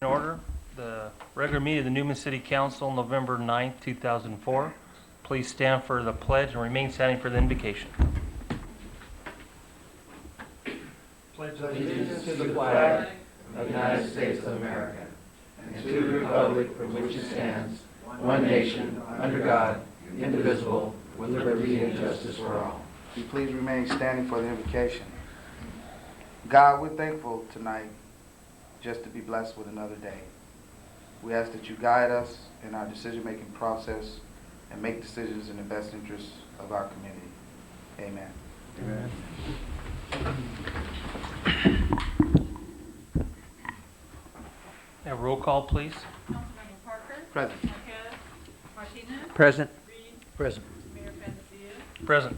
In order, the regular meeting of the Newman City Council, November 9th, 2004. Please stand for the pledge and remain standing for the invocation. Pledge Allegiance to the flag of the United States of America and to the republic for which it stands, one nation, under God, indivisible, with liberty and justice for all. Will you please remain standing for the invocation? God, we're thankful tonight just to be blessed with another day. We ask that you guide us in our decision-making process and make decisions in the best interest of our community. Amen. Amen. A roll call, please. Councilmember Parker. Present. Marquez. Martinez. Present. Reed. Present. Mayor Fantasia. Present.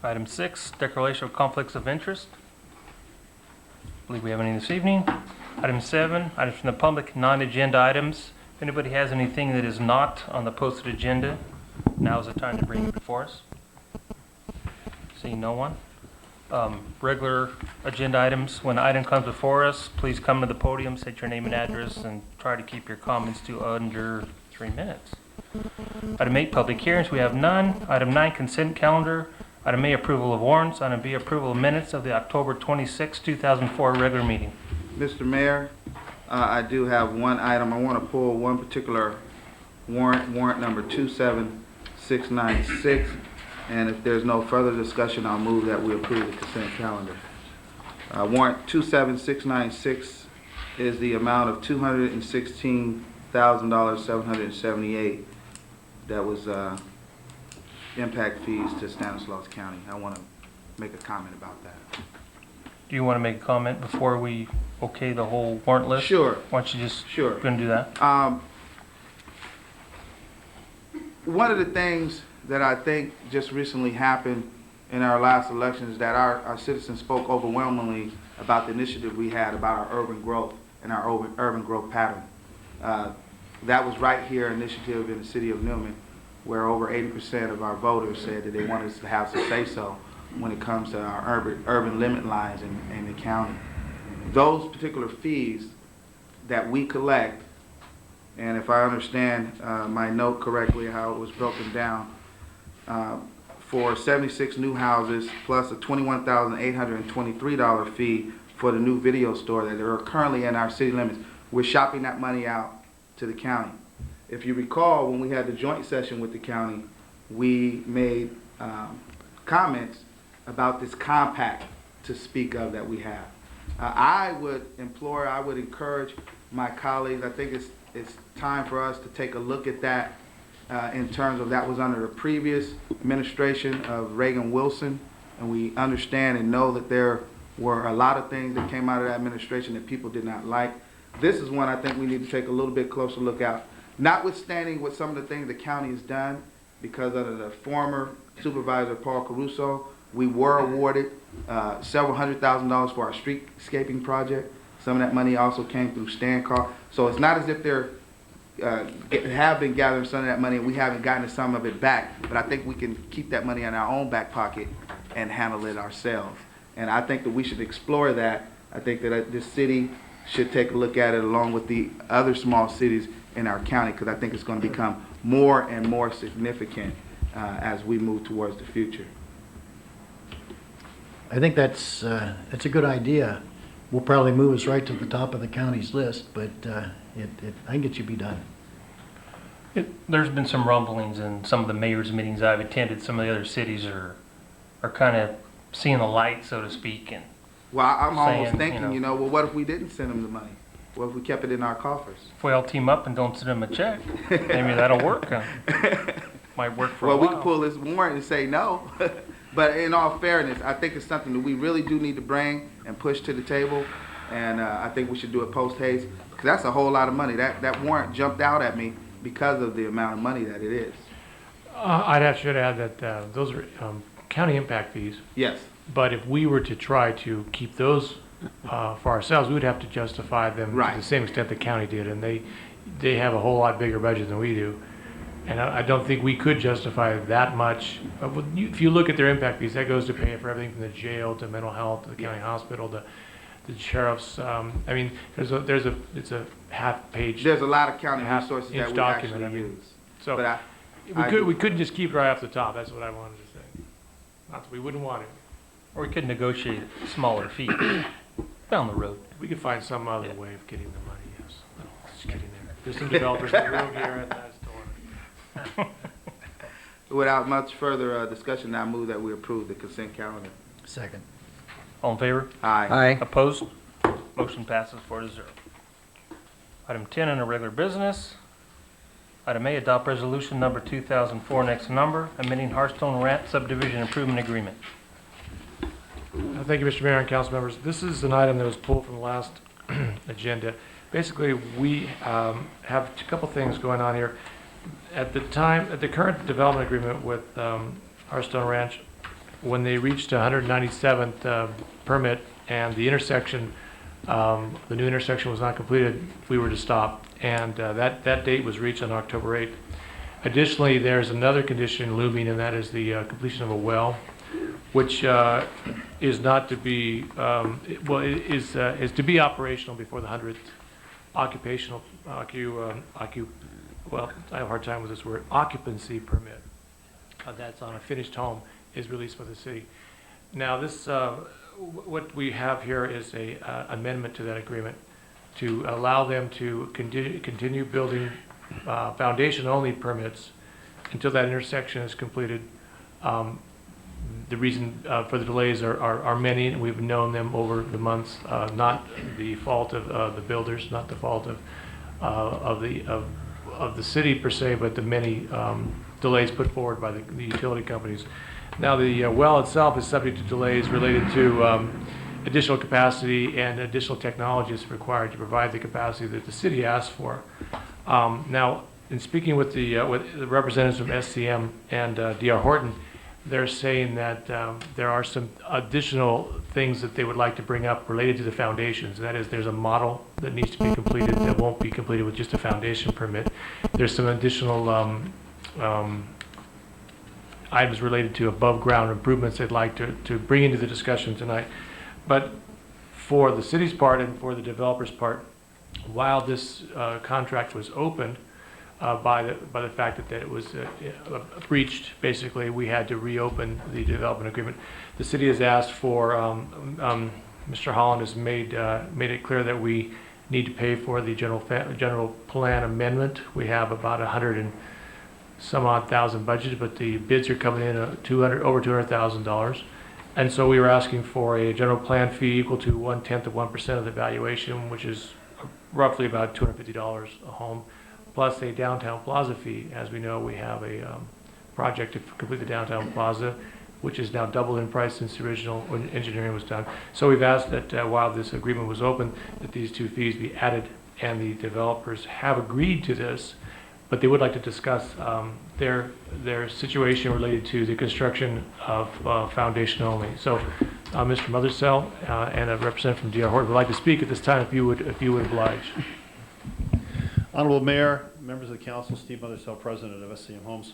Item 6, declaration of conflicts of interest. I believe we have any this evening. Item 7, items from the public, non-agenda items. If anybody has anything that is not on the posted agenda, now is the time to bring it before us. Seeing no one. Regular agenda items, when an item comes before us, please come to the podium, state your name and address, and try to keep your comments to under 3 minutes. Item 8, public hearings, we have none. Item 9, consent calendar. Item A, approval of warrants. Item B, approval of minutes of the October 26, 2004 regular meeting. Mr. Mayor, I do have one item. I want to pull one particular warrant number 27696. And if there's no further discussion, I'll move that we approve the consent calendar. Warrant 27696 is the amount of $216,778 that was impact fees to Stanislaus County. I want to make a comment about that. Do you want to make a comment before we okay the whole warrant list? Sure. Why don't you just, Sure. going to do that? One of the things that I think just recently happened in our last election is that our citizens spoke overwhelmingly about the initiative we had about our urban growth and our urban growth pattern. That was right here initiative in the city of Newman, where over 80% of our voters said that they wanted us to have some say-so when it comes to our urban limit lines in the county. Those particular fees that we collect, and if I understand my note correctly, how it was broken down, for 76 new houses plus a $21,823 fee for the new video store that are currently in our city limits, we're shopping that money out to the county. If you recall, when we had the joint session with the county, we made comments about this compact to speak of that we have. I would encourage my colleagues, I think it's time for us to take a look at that in terms of that was under the previous administration of Reagan Wilson, and we understand and know that there were a lot of things that came out of that administration that people did not like. This is one I think we need to take a little bit closer look at. Notwithstanding what some of the things the county has done, because under the former supervisor Paul Caruso, we were awarded several $100,000 for our streetscaping project. Some of that money also came through StanCar. So it's not as if they're have been gathering some of that money and we haven't gotten some of it back, but I think we can keep that money in our own back pocket and handle it ourselves. And I think that we should explore that. I think that this city should take a look at it along with the other small cities in our county, because I think it's going to become more and more significant as we move towards the future. I think that's a good idea. Will probably move us right to the top of the county's list, but I think it should be done. There's been some rumblings in some of the mayor's meetings I've attended. Some of the other cities are kind of seeing the light, so to speak. And well, I'm almost saying, thinking, well, what if we didn't send them the money? What if we kept it in our coffers? If we all team up and don't send them a check, maybe that'll work. Might work for a while. Well, we could pull this warrant and say no. But in all fairness, I think it's something that we really do need to bring and push to the table. And I think we should do it post-haste, because that's a whole lot of money. That warrant jumped out at me because of the amount of money that it is. Should add that those are county impact fees. Yes. But if we were to try to keep those for ourselves, we would have to justify them Right. to the same extent the county did, and they have a whole lot bigger budget than we do. And I don't think we could justify that much. If you look at their impact fees, that goes to pay for everything from the jail to mental health to the county hospital to the sheriff's, I mean, it's a half-page, There's a lot of county Half resources inch that we document, actually I mean, use. so But I we couldn't just keep it right off the top, that's what I wanted to say. Not that we wouldn't want to. Or we could negotiate smaller fees down the road. We could find some other Yeah. way of getting the money, yes. No, just kidding there. There's some developers in the room here at that store. Without much further discussion, I move that we approve the consent calendar. Second. All in favor? Aye. Opposed? Motion passes 4-0. Item 10 under regular business. Item A, adopt resolution number 2004, next number, amending Hearthstone Ranch subdivision improvement agreement. Thank you, Mr. Mayor and council members. This is an item that was pulled from the last agenda. Basically, we have a couple things going on here. At the current development agreement with Hearthstone Ranch, when they reached 197th permit and the intersection, the new intersection was not completed, we were to stop. And that date was reached on October 8th. Additionally, there's another condition looming, and that is the completion of a well, which is not to be, is to be operational before the 100th occupational, well, I have a hard time with this word, occupancy permit. That's on a finished home is released by the city. Now this, what we have here is a amendment to that agreement to allow them to continue building foundation-only permits until that intersection is completed. The reason for the delays are many, and we've known them over the months. Not the fault of the builders, not the fault of the city per se, but the many delays put forward by the utility companies. Now the well itself is subject to delays related to additional capacity and additional technologies required to provide the capacity that the city asked for. Now, in speaking with the representatives from SCM and D.R. Horton, they're saying that there are some additional things that they would like to bring up related to the foundations. That is, there's a model that needs to be completed that won't be completed with just a foundation permit. There's some additional items related to above-ground improvements they'd like to bring into the discussion tonight. But for the city's part and for the developer's part, while this contract was opened, by the fact that it was breached, basically, we had to reopen the development agreement. The city has asked for, Mr. Holland has made it clear that we need to pay for the general plan amendment. We have about 100 and some odd thousand budgeted, but the bids are coming in at over $200,000. And so we were asking for a general plan fee equal to 1/10 of 1% of the valuation, which is roughly about $250 a home, plus a downtown plaza fee. As we know, we have a project to complete the downtown plaza, which is now doubled in price since the original engineering was done. So we've asked that while this agreement was open, that these two fees be added, and the developers have agreed to this, but they would like to discuss their situation related to the construction of foundation only. So Mr. Mothersell and a representative from D.R. Horton would like to speak at this time, if you would oblige. Honorable Mayor, members of the council, Steve Mothersell, President of SCM Homes.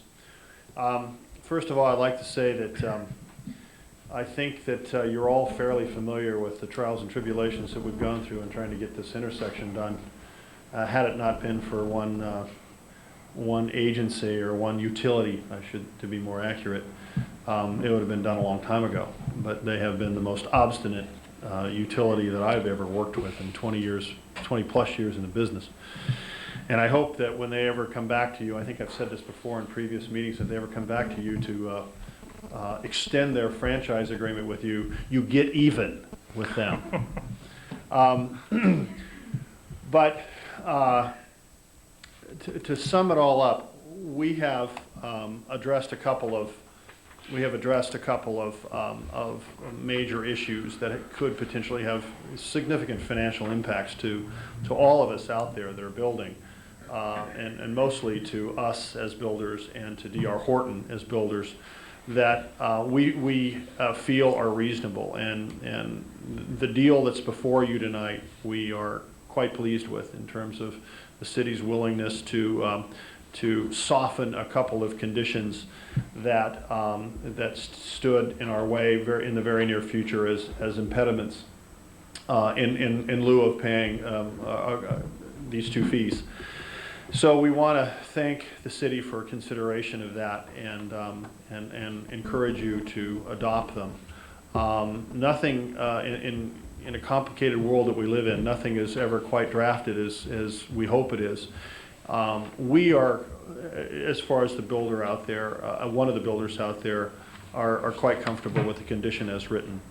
First of all, I'd like to say that I think that you're all fairly familiar with the trials and tribulations that we've gone through in trying to get this intersection done. Had it not been for one agency or one utility, to be more accurate, it would have been done a long time ago. But they have been the most obstinate utility that I've ever worked with in 20 plus years in the business. And I hope that when they ever come back to you, I think I've said this before in previous meetings, if they ever come back to you to extend their franchise agreement with you, you get even with them. But to sum it all up, we have addressed a couple of major issues that could potentially have significant financial impacts to all of us out there that are building, and mostly to us as builders and to D.R. Horton as builders, that we feel are reasonable. And the deal that's before you tonight, we are quite pleased with in terms of the city's willingness to soften a couple of conditions that stood in our way in the very near future as impediments. in lieu of paying these two fees. So we want to thank the city for consideration of that and encourage you to adopt them. Nothing in a complicated world that we live in, nothing is ever quite drafted as we hope it is. We are, as far as the builder out there, one of the builders out there, are quite comfortable with the condition as written.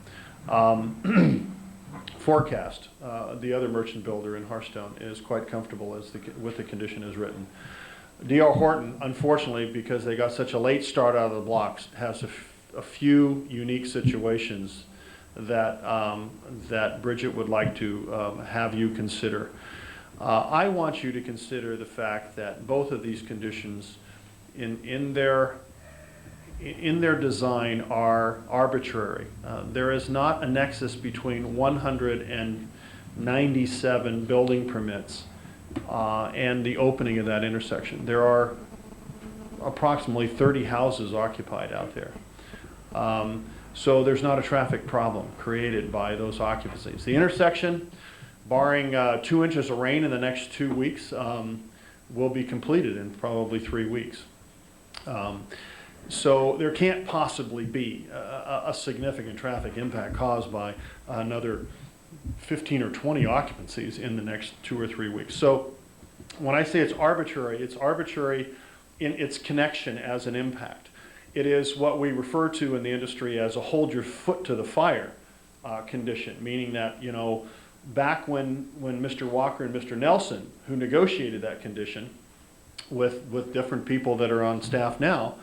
Forecast, the other merchant builder in Hearthstone, is quite comfortable with the condition as written. D.R. Horton, unfortunately, because they got such a late start out of the blocks, has a few unique situations that that Bridget would like to have you consider. I want you to consider the fact that both of these conditions in their design are arbitrary. There is not a nexus between 197 building permits and the opening of that intersection. There are approximately 30 houses occupied out there. So there's not a traffic problem created by those occupancies. The intersection, barring 2 inches of rain in the next 2 weeks, will be completed in probably 3 weeks. So there can't possibly be a significant traffic impact caused by another 15 or 20 occupancies in the next 2 or 3 weeks. So when I say it's arbitrary in its connection as an impact. It is what we refer to in the industry as a hold your foot to the fire condition, meaning that, you know, back when Mr. Walker and Mr. Nelson, who negotiated that condition with different people that are on staff now,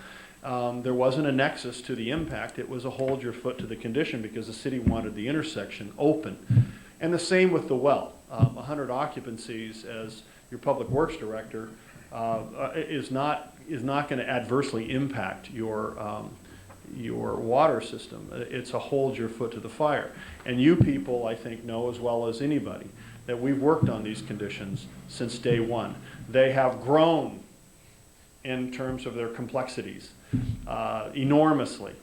there wasn't a nexus to the impact. It was a hold your foot to the condition because the city wanted the intersection open. And the same with the well. 100 occupancies as your public works director is not going to adversely impact your water system. It's a hold your foot to the fire. And you people, I think, know as well as anybody that we've worked on these conditions since day one. They have grown in terms of their complexities enormously.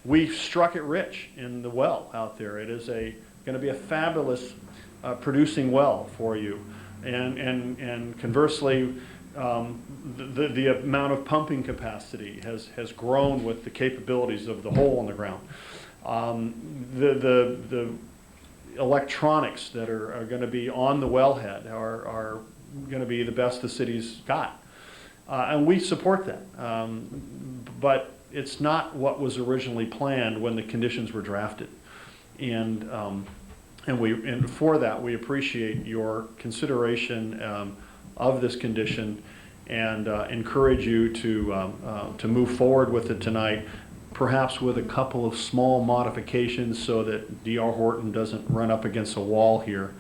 We've struck it rich in the well out there. It is going to be a fabulous producing well for you. And conversely, the amount of pumping capacity has grown with the capabilities of the hole in the ground. The electronics that are going to be on the wellhead are going to be the best the city's got. And we support that. But it's not what was originally planned when the conditions were drafted. And for that, we appreciate your consideration of this condition and encourage you to move forward with it tonight, perhaps with a couple of small modifications so that D.R. Horton doesn't run up against a wall here.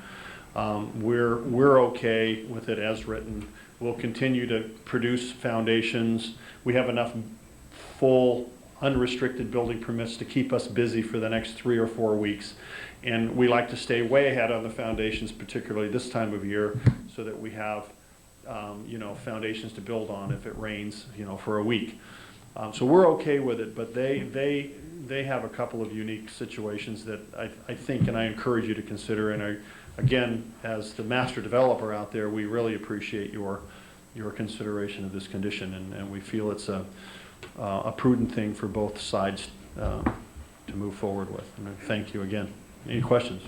We're okay with it as written. We'll continue to produce foundations. We have enough full, unrestricted building permits to keep us busy for the next 3 or 4 weeks. And we like to stay way ahead on the foundations, particularly this time of year, so that we have, foundations to build on if it rains, for a week. So we're okay with it, but they have a couple of unique situations that I think, and I encourage you to consider. And again, as the master developer out there, we really appreciate your consideration of this condition, and we feel it's a prudent thing for both sides to move forward with. And thank you again. Any questions?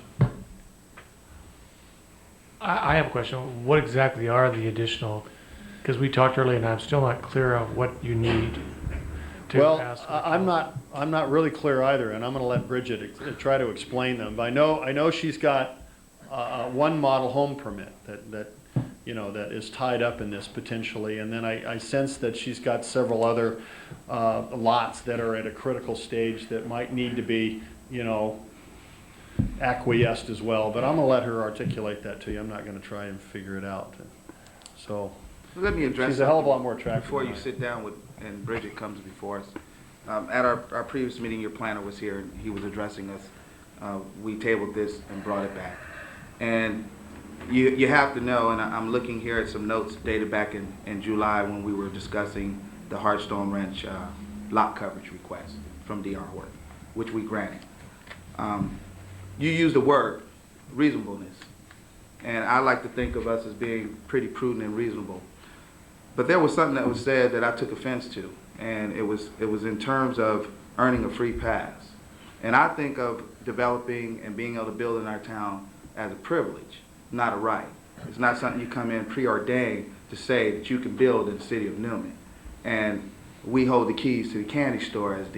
I have a question. What exactly are the additional, because we talked earlier and I'm still not clear of what you need to ask. Well, I'm not really clear either, and I'm going to let Bridget try to explain them. But I know she's got one model home permit that is tied up in this potentially, and then I sense that she's got several other lots that are at a critical stage that might need to be, acquiesced as well. But I'm going to let her articulate that to you. I'm not going to try and figure it out. So Let me address she's a hell of a lot more attractive before than you I am. sit down and Bridget comes before us. At our previous meeting, your planner was here and he was addressing us. We tabled this and brought it back. And you have to know, and I'm looking here at some notes dated back in July when we were discussing the Hearthstone Ranch lot coverage request from D.R. Horton, which we granted. You used the word reasonableness. And I like to think of us as being pretty prudent and reasonable. But there was something that was said that I took offense to, and it was in terms of earning a free pass. And I think of developing and being able to build in our town as a privilege, not a right. It's not something you come in preordained to say that you can build in the city of Newman. And we hold the keys to the candy store, as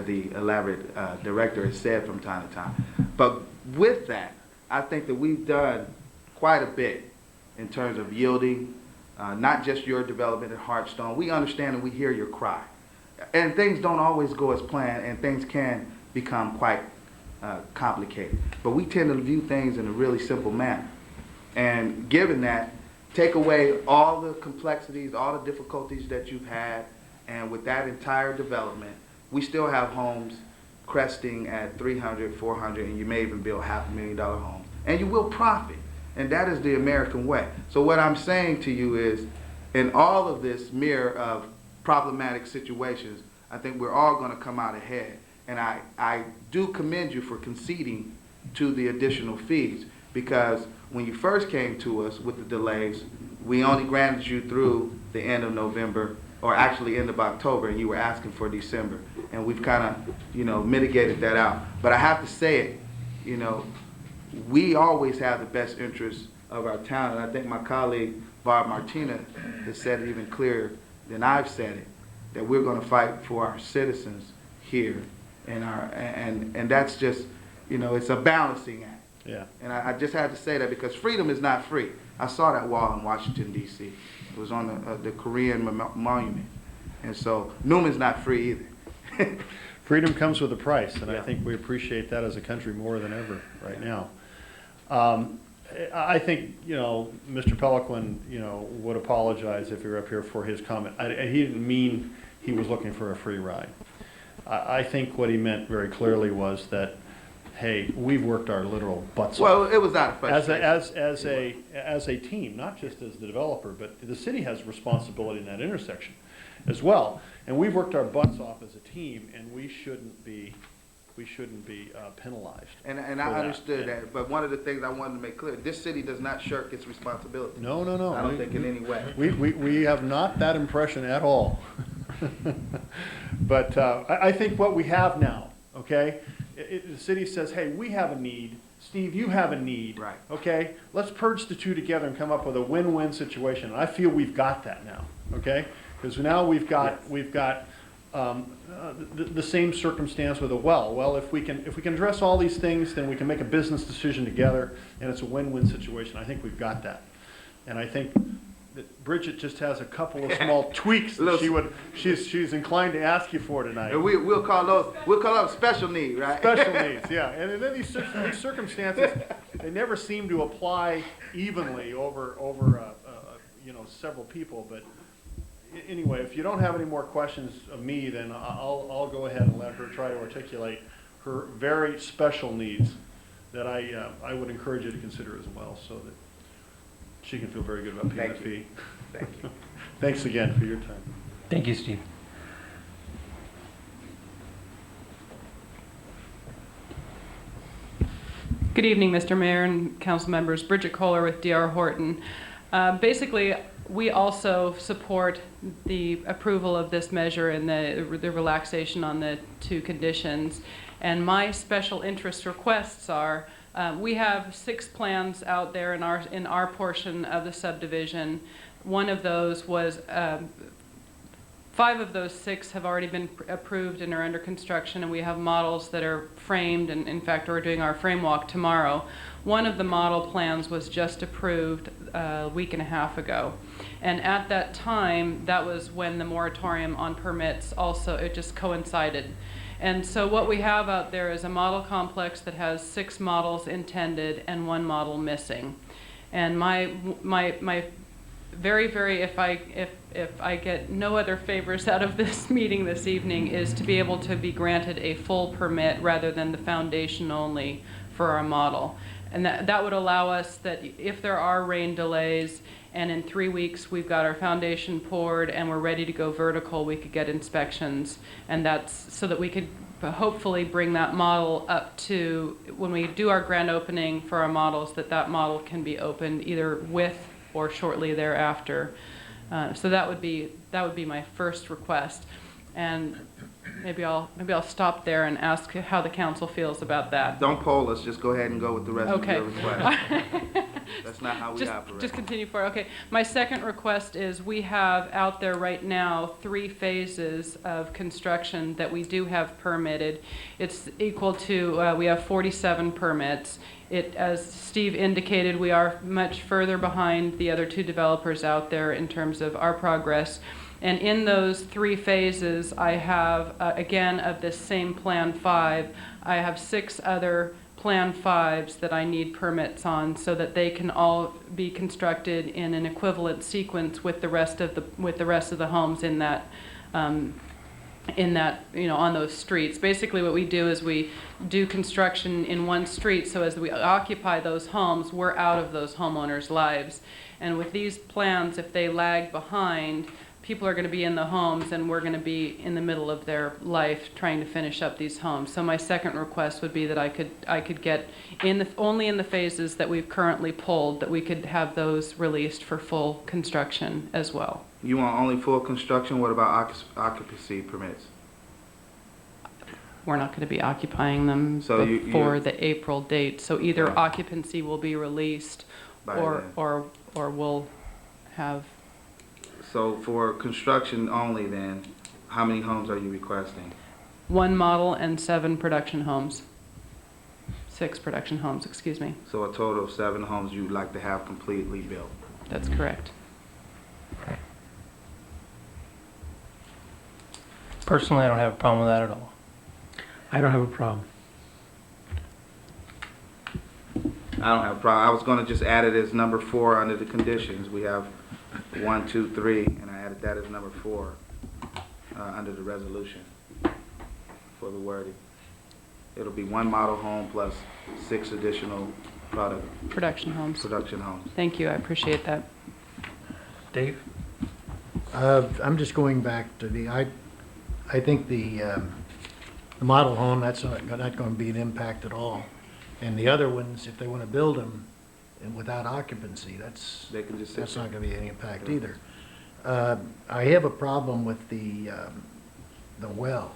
the elaborate director has said from time to time. But with that, I think that we've done quite a bit in terms of yielding, not just your development at Hartstone. We understand and we hear your cry. And things don't always go as planned, and things can become quite complicated. But we tend to view things in a really simple manner. And given that, take away all the complexities, all the difficulties that you've had, and with that entire development, we still have homes cresting at 300, 400, and you may even build $500,000 homes. And you will profit. And that is the American way. So what I'm saying to you is, in all of this mirror of problematic situations, I think we're all going to come out ahead. And I do commend you for conceding to the additional fees, because when you first came to us with the delays, we only granted you through the end of November, or actually end of October, and you were asking for December. And we've kind of, mitigated that out. But I have to say it, we always have the best interests of our town, and I think my colleague Bob Martina has said it even clearer than I've said it, that we're going to fight for our citizens here, and that's just, it's a balancing act. Yeah. And I just had to say that because freedom is not free. I saw that wall in Washington, D.C. It was on the Korean monument, and so Newman's not free either. Freedom comes with a price, and Yeah. I think we appreciate that as a country more than ever right now. I think, Mr. Peliquin, would apologize if he were up here for his comment. He didn't mean he was looking for a free ride. I think what he meant very clearly was that, hey, we've worked our literal butts off. Well, it was out of frustration. As a team, not just as the developer, but the city has responsibility in that intersection as well. And we've worked our butts off as a team, and we shouldn't be penalized. And for I that. understood that, but one of the things I wanted to make clear, this city does not shirk its responsibility. No. I don't think in any way. We have not that impression at all. But I think what we have now, okay, the city says, hey, we have a need. Steve, you have a need. Right. Okay, let's purge the two together and come up with a win-win situation. And I feel we've got that now, okay? Because now we've got the same circumstance with a well. Well, if we can address all these things, then we can make a business decision together, and it's a win-win situation. I think we've got that, and I think that Bridget just has a couple of small tweaks that she's inclined to ask you for tonight. And we'll call those special need, right? Special needs, yeah. And then these circumstances, they never seem to apply evenly over several people, but. Anyway, if you don't have any more questions of me, then I'll go ahead and let her try to articulate her very special needs that I would encourage you to consider as well, so that she can feel very good about paying that fee. Thank you. Thanks again for your time. Thank you, Steve. Good evening, Mr. Mayor and council members. Bridget Kohler with D.R. Horton. Basically, we also support the approval of this measure and the relaxation on the two conditions. And my special interest requests are, we have 6 plans out there in our portion of the subdivision. One of those was, 5 of those 6 have already been approved and are under construction, and we have models that are framed, and in fact we're doing our frame walk tomorrow. One of the model plans was just approved a week and a half ago. And at that time, that was when the moratorium on permits also, it just coincided. And so what we have out there is a model complex that has 6 models intended and 1 model missing. And my very, if I get no other favors out of this meeting this evening, is to be able to be granted a full permit rather than the foundation only for our model. And that would allow us that if there are rain delays and in 3 weeks we've got our foundation poured and we're ready to go vertical, we could get inspections, and that's so that we could hopefully bring that model up to, when we do our grand opening for our models, that model can be opened either with or shortly thereafter. So that would be my first request. And maybe I'll stop there and ask how the council feels about that. Don't poll us, just go ahead and go with the rest of Okay. your request. That's not how we operate. Just continue forward. Okay. My second request is we have out there right now 3 phases of construction that we do have permitted. It's equal to, we have 47 permits. As Steve indicated, we are much further behind the other 2 developers out there in terms of our progress. And in those 3 phases, I have, again, of this same Plan 5, I have 6 other Plan 5s that I need permits on so that they can all be constructed in an equivalent sequence with the rest of the homes in that, on those streets. Basically what we do is we do construction in one street, so as we occupy those homes, we're out of those homeowners' lives. And with these plans, if they lag behind, people are going to be in the homes and we're going to be in the middle of their life trying to finish up these homes. So my second request would be that I could get only in the phases that we've currently pulled, that we could have those released for full construction as well. You want only full construction? What about occupancy permits? We're not going to be occupying them So before the April date. So either occupancy will be released By or we'll have. So for construction only then, how many homes are you requesting? 1 model and 7 production homes. 6 production homes, excuse me. So a total of 7 homes you'd like to have completely built. That's correct. Personally, I don't have a problem with that at all. I don't have a problem. I don't have a problem. I was going to just add it as number 4 under the conditions. We have 1, 2, 3, and I added that as number 4 under the resolution for the wording. It'll be 1 model home plus 6 additional Production homes. production homes. Thank you, I appreciate that. Dave? I'm just going back to I think the model home, that's not going to be an impact at all. And the other ones, if they want to build them and without occupancy, They can just sit that's there. not going to be any impact either. I have a problem with the well.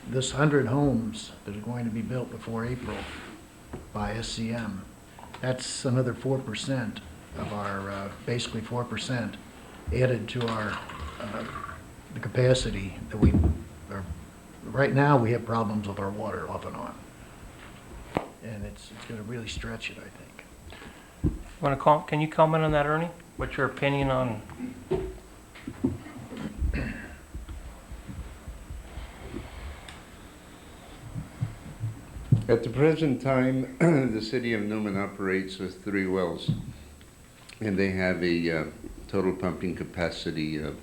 This 100 homes that are going to be built before April by SCM, that's another 4% of our, basically 4% added to our, the capacity that we are. Right now, we have problems with our water off and on. And it's going to really stretch it, I think. Can you comment on that, Ernie? What's your opinion on? At the present time, the city of Newman operates with 3 wells, and they have a total pumping capacity of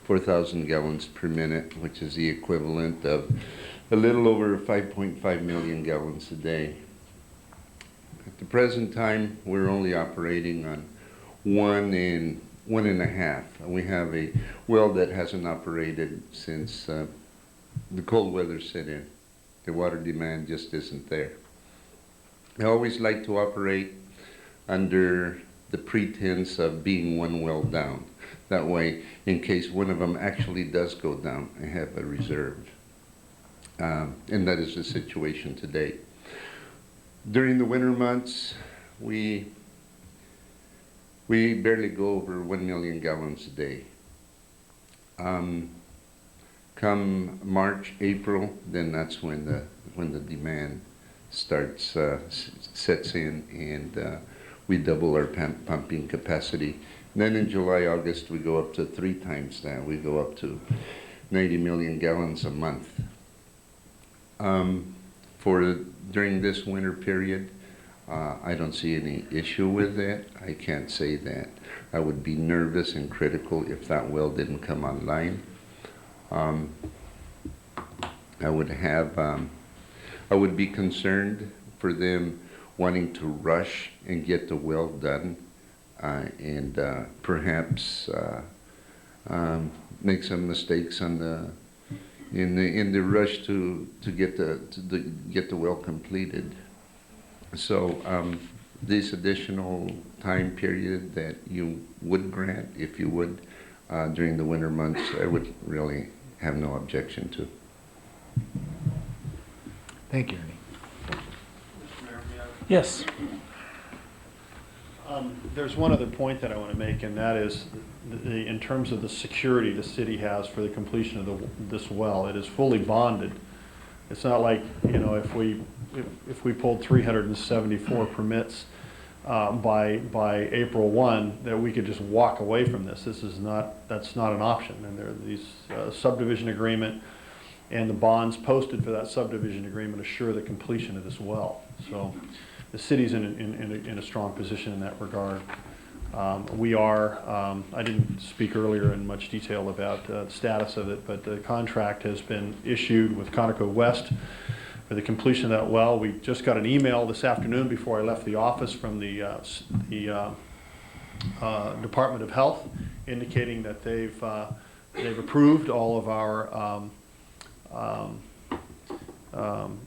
4,000 gallons per minute, which is the equivalent of a little over 5.5 million gallons a day. At the present time, we're only operating on 1 and 1.5. We have a well that hasn't operated since the cold weather set in. The water demand just isn't there. I always like to operate under the pretense of being 1 well down. That way, in case one of them actually does go down, I have a reserve. And that is the situation today. During the winter months, we barely go over 1 million gallons a day. Come March, April, then that's when the demand starts sets in, and we double our pumping capacity. And then in July, August, we go up to 3 times that. We go up to 90 million gallons a month. During this winter period, I don't see any issue with that. I can't say that I would be nervous and critical if that well didn't come online. I would be concerned for them wanting to rush and get the well done, and perhaps make some mistakes on in the rush to get get the well completed. So this additional time period that you would grant, if you would, during the winter months, I would really have no objection to. Thank you, Ernie. Yes. There's one other point that I want to make, and that is in terms of the security the city has for the completion of this well. It is fully bonded. It's not like, you know, if we pulled 374 permits by April 1, that we could just walk away from this. That's not an option. And there are these subdivision agreement and the bonds posted for that subdivision agreement assure the completion of this well. So the city's in a strong position in that regard. We are, I didn't speak earlier in much detail about the status of it, but the contract has been issued with Conoco West for the completion of that well. We just got an email this afternoon before I left the office from the Department of Health indicating that they've approved all of our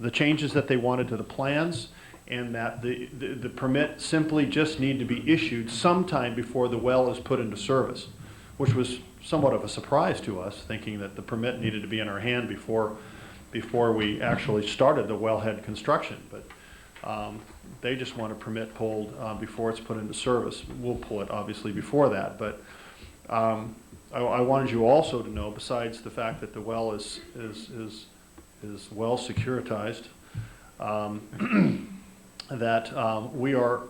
the changes that they wanted to the plans, and that the permit simply just need to be issued sometime before the well is put into service, which was somewhat of a surprise to us, thinking that the permit needed to be in our hand before we actually started the wellhead construction. But they just want a permit pulled before it's put into service. We'll pull it obviously before that, but I wanted you also to know, besides the fact that the well is well securitized, that we are,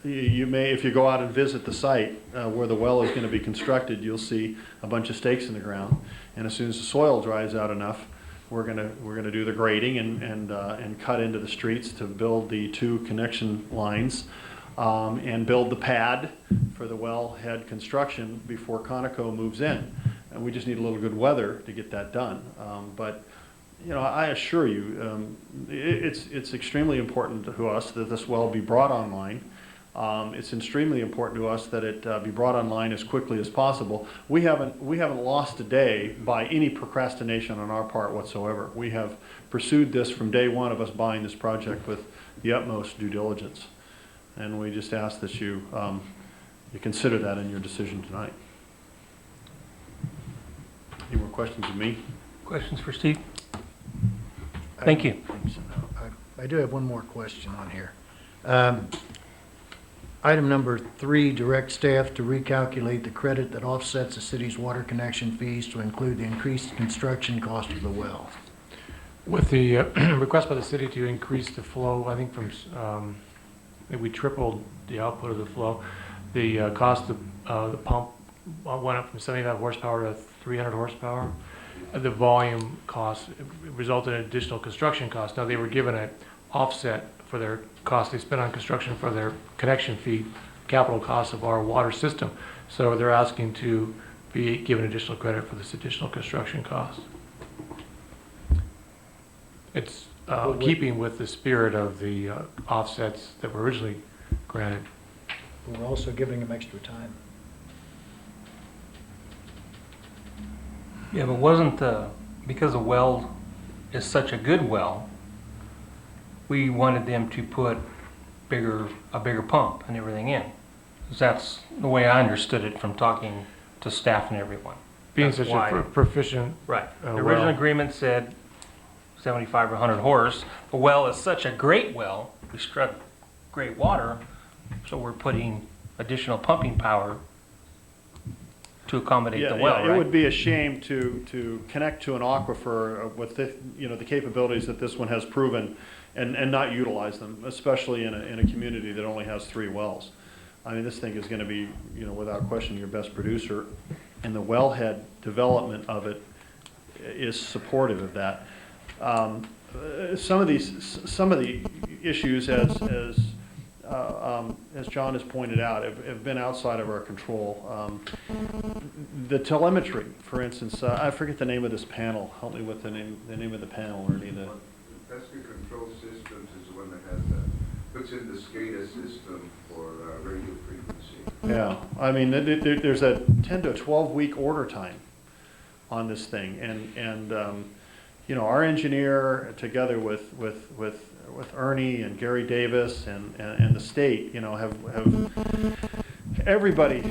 you may, if you go out and visit the site where the well is going to be constructed, you'll see a bunch of stakes in the ground. And as soon as the soil dries out enough, we're gonna do the grading and cut into the streets to build the 2 connection lines and build the pad for the wellhead construction before Conoco moves in. And we just need a little good weather to get that done. But you know, I assure you, it's extremely important to us that this well be brought online. It's extremely important to us that it be brought online as quickly as possible. We haven't lost a day by any procrastination on our part whatsoever. We have pursued this from day one of us buying this project with the utmost due diligence, and we just ask that you consider that in your decision tonight. Any more questions of me? Questions for Steve? Thank you. I do have one more question on here. Item number 3, direct staff to recalculate the credit that offsets the city's water connection fees to include the increased construction cost of the well. With the request by the city to increase the flow, I think from, we tripled the output of the flow. The cost of the pump went up from 75 horsepower to 300 horsepower. The volume cost resulted in additional construction costs. Now, they were given an offset for their cost they spent on construction for their connection fee, capital costs of our water system. So they're asking to be given additional credit for this additional construction cost. It's keeping with the spirit of the offsets that were originally granted. We're also giving them extra time. Yeah, but wasn't because the well is such a good well, we wanted them to put a bigger pump and everything in. 'Cause that's the way I understood it from talking to staff and everyone. Being That's such why- a proficient Right. The original well. agreement said 75 or 100 horse. The well is such a great well, we struck great water, so we're putting additional pumping power to accommodate the well, It right? would be a shame to connect to an aquifer with the, you know, the capabilities that this one has proven and not utilize them, especially in a community that only has 3 wells. I mean, this thing is going to be, you know, without question, your best producer, and the wellhead development of it is supportive of that. Some of the issues, as John has pointed out, have been outside of our control. The telemetry, for instance, I forget the name of this panel. Help me with the name of the panel, Ernie. Vector Control Systems is the one that has puts in the SCADA system for radio frequency. Yeah, I mean, there's a 10 to 12 week order time on this thing, and you know, our engineer together with Ernie and Gary Davis and the state, you know, have everybody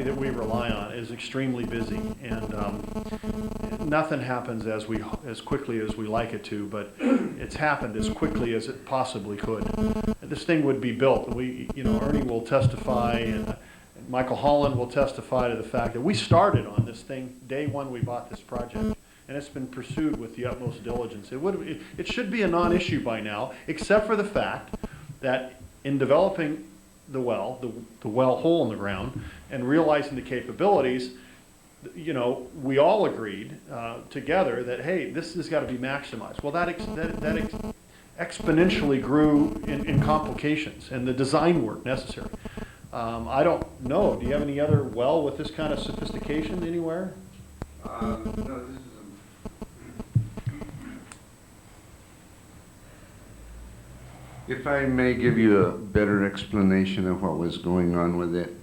that we rely on is extremely busy, and nothing happens as quickly as we like it to, but it's happened as quickly as it possibly could. This thing would be built. You know, Ernie will testify, and Michael Holland will testify to the fact that we started on this thing day one we bought this project, and it's been pursued with the utmost diligence. It should be a non-issue by now, except for the fact that in developing the well hole in the ground, and realizing the capabilities, you know, we all agreed together that, hey, this has got to be maximized. Well, that exponentially grew in complications and the design work necessary. I don't know. Do you have any other well with this kind of sophistication anywhere? No, this is If I may give you a better explanation of what was going on with it,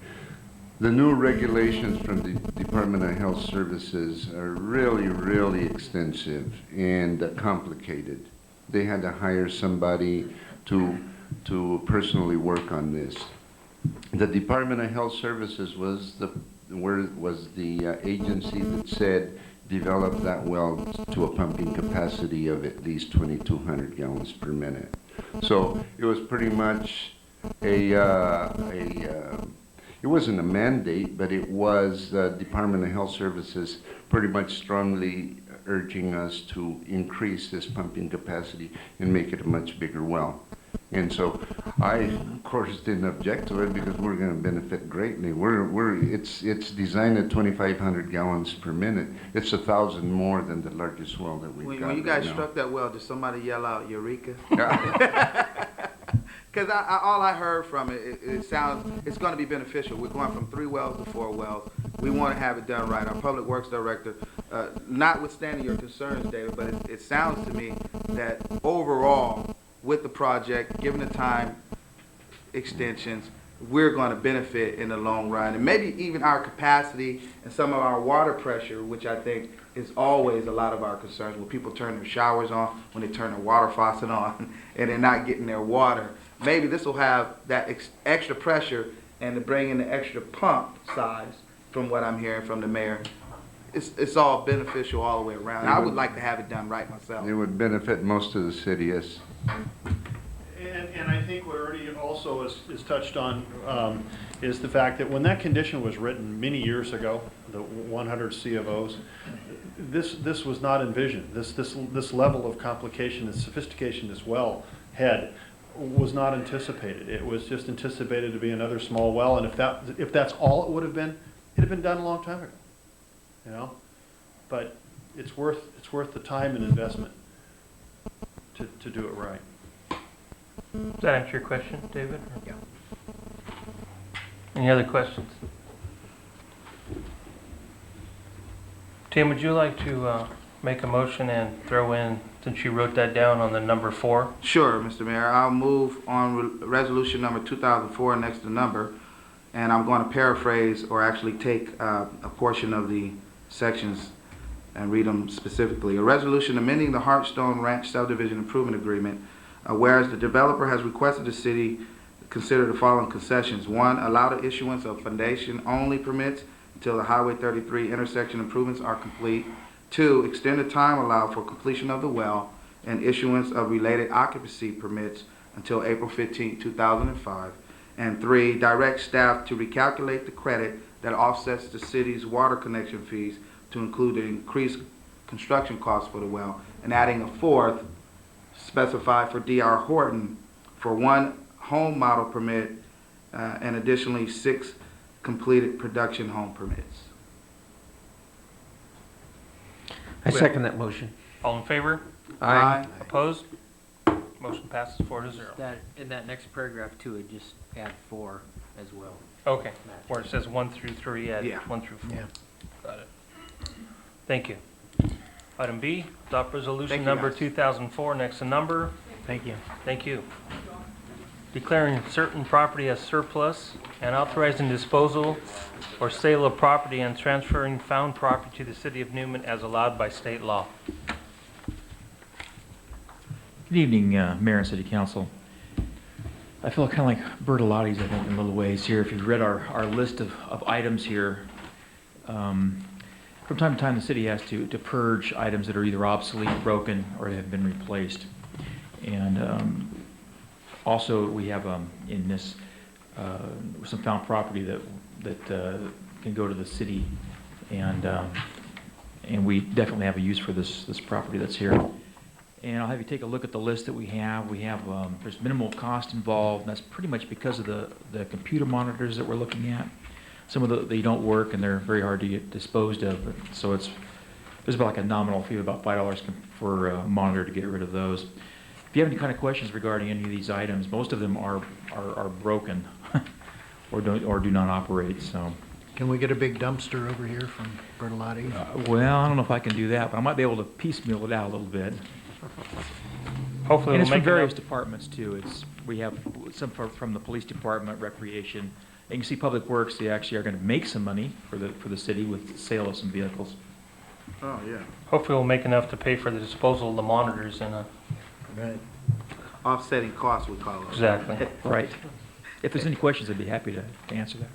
the new regulations from the Department of Health Services are really, really extensive and complicated. They had to hire somebody to personally work on this. The Department of Health Services was the agency that said develop that well to a pumping capacity of at least 2,200 gallons per minute. So it was pretty much it wasn't a mandate, but it was the Department of Health Services pretty much strongly urging us to increase this pumping capacity and make it a much bigger well. And so I, of course, didn't object to it because we're going to benefit greatly. It's designed at 2,500 gallons per minute. It's 1,000 more than the largest well that we've got. When you guys right struck that well, did somebody yell out Eureka? Because all I heard from it sounds, it's going to be beneficial. We're going from 3 wells to 4 wells. We want to have it done right. Our public works director, notwithstanding your concerns, David, but it sounds to me that overall, with the project, given the time extensions, we're going to benefit in the long run. And maybe even our capacity and some of our water pressure, which I think is always a lot of our concerns, when people turn their showers on, when they turn their water faucet on, and they're not getting their water. Maybe this will have that extra pressure, and to bring in the extra pump size, from what I'm hearing from the mayor, it's all beneficial all the way around. I would like to have it done right myself. It would benefit most of the city, yes. And I think what Ernie also is touched on is the fact that when that condition was written many years ago, the 100 CFOs, this was not envisioned. This level of complication and sophistication this well had was not anticipated. It was just anticipated to be another small well, and if that's all it would have been, it'd have been done a long time ago. You know, but it's worth the time and investment to do it right. Does that answer your question, David? Yeah. Any other questions? Tim, would you like to make a motion and throw in, since you wrote that down on the number 4? Sure, Mr. Mayor. I'll move on resolution number 2004 next to number, and I'm going to paraphrase or actually take a portion of the sections and read them specifically. A resolution amending the Hartstone Ranch Subdivision Improvement Agreement, whereas the developer has requested the city consider the following concessions. 1, allow the issuance of foundation-only permits until the Highway 33 intersection improvements are complete. 2, extend the time allowed for completion of the well and issuance of related occupancy permits until April 15, 2005. And 3, direct staff to recalculate the credit that offsets the city's water connection fees to include the increased construction costs for the well. And adding a 4th, specified for D.R. Horton for 1 home model permit and additionally 6 completed production home permits. I second that motion. All in favor? Aye. Opposed? Motion passes 4-0. That, in that next paragraph too, it just add 4 as well. Okay, where it says 1 through 3, add Yeah. 1 through 4. Yeah. Got it. Thank you. Item B, adopt resolution Thank you, number guys. 2004, next to number. Thank you. Thank you. Declaring certain property as surplus and authorizing disposal or sale of property and transferring found property to the city of Newman as allowed by state law. Good evening, Mayor and City Council. I feel kind of like Bertolotti's, I think, in little ways here. If you've read our list of items here, from time to time the city has to purge items that are either obsolete, broken, or have been replaced. And also we have in this some found property that can go to the city, and we definitely have a use for this property that's here. And I'll have you take a look at the list that we have. There's minimal cost involved, and that's pretty much because of the computer monitors that we're looking at. Some of they don't work, and they're very hard to get disposed of. So there's about like a nominal fee of about $5 for a monitor to get rid of those. If you have any kind of questions regarding any of these items, most of them are broken or do not operate. So. Can we get a big dumpster over here from Bertolotti? Well, I don't know if I can do that, but I might be able to piecemeal it out a little bit. Hopefully And we'll it's from make various enough. departments too. We have some from the police department, recreation. And you can see Public Works, they actually are going to make some money for the city with the sale of some vehicles. Oh, yeah. Hopefully we'll make enough to pay for the disposal of the monitors and, Right. Offsetting costs, we call it. exactly. Right. If there's any questions, I'd be happy to answer that.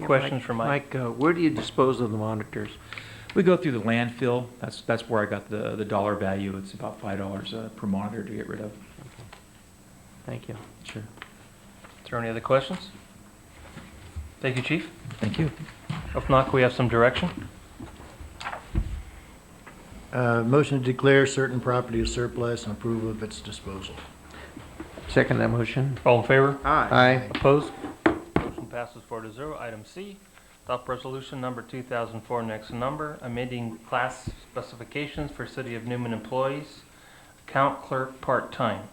Yeah, Questions for Mike? Mike, where do you dispose of the monitors? We go through the landfill. That's where I got the dollar value. It's about $5 per monitor to get rid of. Thank you. Sure. Is there any other questions? Thank you, Chief. Thank you. If not, can we have some direction? Motion to declare certain property as surplus and approval of its disposal. Second that motion. All in favor? Aye. Aye. Opposed? Motion passes 4-0. Item C, adopt resolution number 2004, next number, amending class specifications for City of Newman employees, account clerk part-time.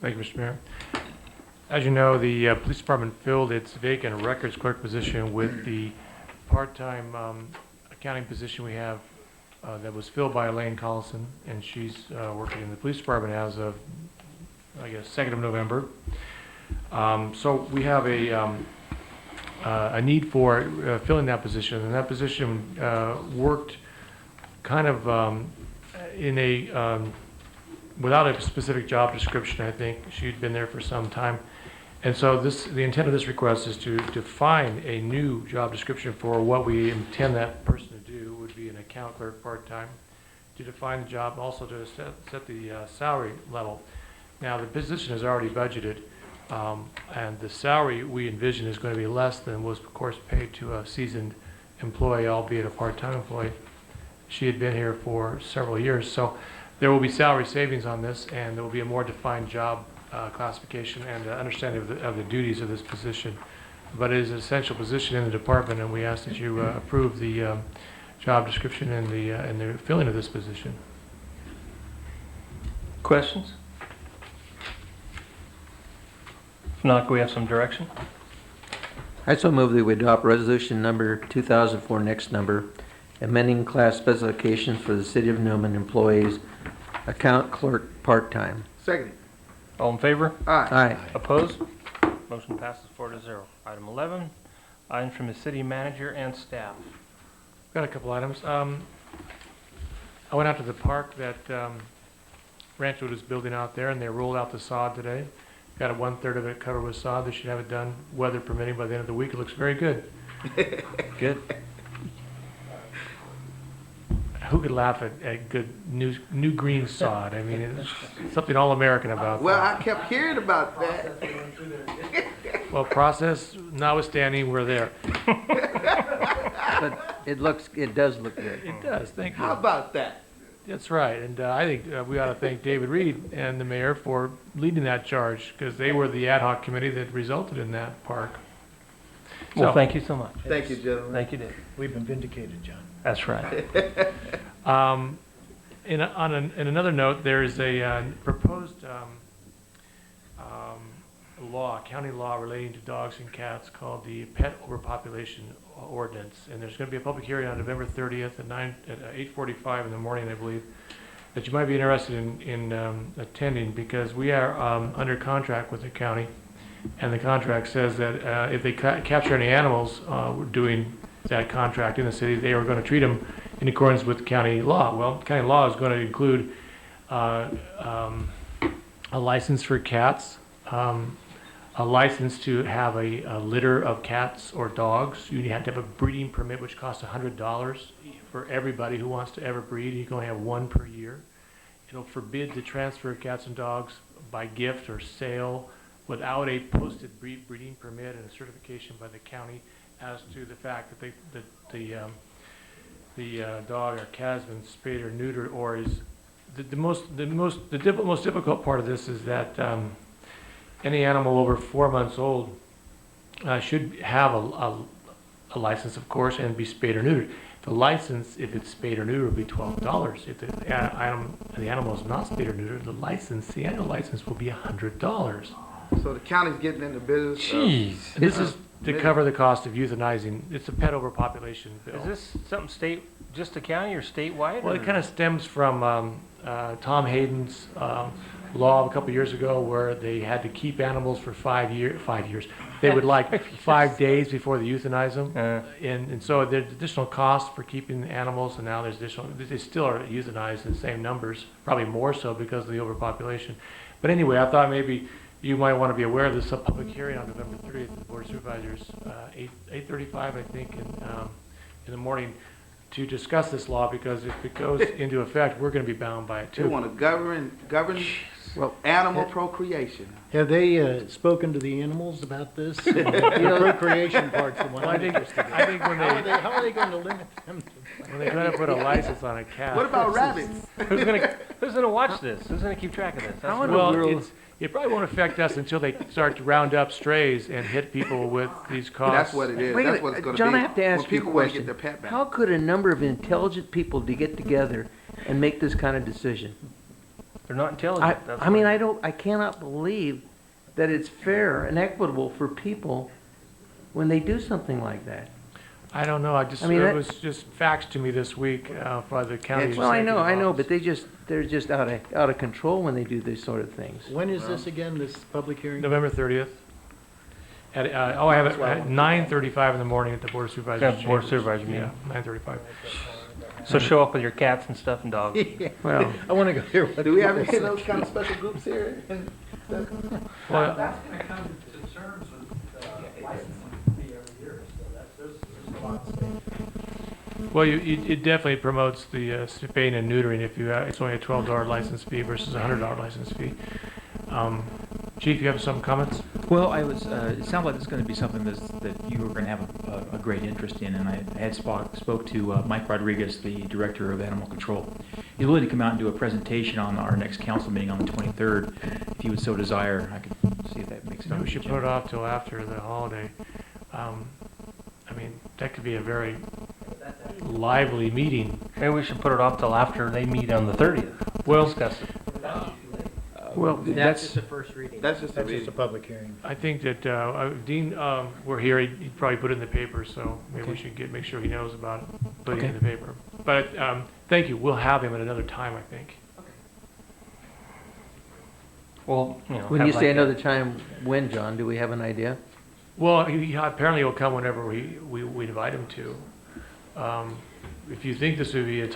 Thank you, Mr. Mayor. As you know, the police department filled its vacant records clerk position with the part-time accounting position we have that was filled by Elaine Collison, and she's working in the police department as of, I guess, 2nd of November. So we have a need for filling that position, and that position worked kind of in a without a specific job description. I think she'd been there for some time, and so the intent of this request is to find a new job description for what we intend that person to do. Would be an account clerk part-time, to define the job, also to set the salary level. Now the position is already budgeted. And the salary we envision is going to be less than was, of course, paid to a seasoned employee, albeit a part-time employee. She had been here for several years, so there will be salary savings on this, and there will be a more defined job classification and understanding of the duties of this position. But it is an essential position in the department, and we ask that you approve the job description and the filling of this position. Questions? If not, can we have some direction? I so move that we adopt resolution number 2004, next number, amending class specifications for the City of Newman employees, account clerk part-time. Second. All in favor? Aye. Aye. Opposed? Motion passes 4-0. Item 11, items from the city manager and staff. Got a couple items. I went out to the park that Ranchwood is building out there, and they rolled out the sod today. Got 1/3 of it covered with sod. They should have it done, weather permitting, by the end of the week. It looks very good. Good. Who could laugh at good new green sod? I mean, it's something all-American about Well, that. I kept hearing about that. Well, process notwithstanding, we're there. But it does look good. It does, thank How you. about that? That's right, and I think we ought to thank David Reed and the mayor for leading that charge, because they were the ad hoc committee that resulted in that park. Well, So- thank you so much. Thank you, gentlemen. Thank you, Dave. We've been vindicated, John. That's right. In another note, there is a proposed county law relating to dogs and cats called the Pet Overpopulation Ordinance, and there's going to be a public hearing on November 30th at 8:45 in the morning, I believe, that you might be interested in attending, because we are under contract with the county, and the contract says that if they capture any animals doing that contract in the city, they are going to treat them in accordance with county law. Well, county law is going to include a license for cats, a license to have a litter of cats or dogs. You have to have a breeding permit, which costs $100 for everybody who wants to ever breed. You can only have one per year. It'll forbid the transfer of cats and dogs by gift or sale without a posted breeding permit and a certification by the county as to the fact that the dog or cat has been spayed or neutered, or is the most difficult part of this is that any animal over 4 months old should have a license, of course, and be spayed or neutered. The license, if it's spayed or neutered, will be $12. If the animal is not spayed or neutered, the annual license will be $100. So the county's getting in the business. Jeez. And this is to cover the cost of euthanizing. It's a pet overpopulation bill. Is this something just the county or statewide? Well, or? it kind of stems from Tom Hayden's law a couple years ago, where they had to keep animals for 5 years. They would like 5 days before they euthanize them, and so there's additional costs for keeping animals, and now there's additional. They still are euthanized in the same numbers, probably more so because of the overpopulation. But anyway, I thought maybe you might want to be aware of this public hearing on November 30th at the Board of Supervisors, 8:35, I think, in the morning, to discuss this law, because if it goes into effect, we're going to be bound by it They too. want to govern Well, animal procreation. have they spoken to the animals about this? The procreation part's the one Well, I'm interested in. I think when How are they going to limit them to? when they try to put a license on a cat. What about rabbits? Who's gonna watch this? Who's gonna keep track of this? That's Well, it probably won't affect us until they start to round up strays and hit people with these costs. That's what it is. Wait a That's what it's minute, going John, be. I have to ask when you a people want to question. get their pet back. How could a number of intelligent people get together and make this kind of decision? They're not intelligent. I mean, I cannot believe that it's fair and equitable for people when they do something like that. I don't know. I mean, it that- was just faxed to me this week by the county. Well, I know, executive but they're just out of control when they do these sort of things. When is this again, this public hearing? November 30th. I have it at 9:35 in the morning at the Board of Supervisors. Yeah, Board of chambers. Supervisors meeting. Yeah, 9:35. So show up with your cats and stuff and dogs. Well, I want to go hear what. Do we have any people of those say. kind of special groups here? Well, That's gonna come to terms with licensing fee every year, so there's a lot of space. well, it definitely promotes the spaying and neutering. If you, it's only a $12 license fee versus a $100 license fee. Chief, you have some comments? Well, it sounds like it's going to be something that you were going to have a great interest in, and I had spoke to Mike Rodriguez, the Director of Animal Control. He's willing to come out and do a presentation on our next council meeting on the 23rd. If you would so desire, I could see if that makes it on We the should agenda. put it off till after the holiday. I mean, that could be a very lively meeting. Maybe we should put it off till after they meet on the 30th. Well, Discuss it. well, That's just the first reading. That's just a That's just reading. a public hearing. I think that Dean, we're here. He'd probably put it in the paper, so maybe we should make sure he knows about it, putting it in the paper. But thank you. We'll have him at another time, I think. Well, when have you say like another time, when, John, do we have an idea? Well, he apparently will come whenever we invite him to. If you think this would be a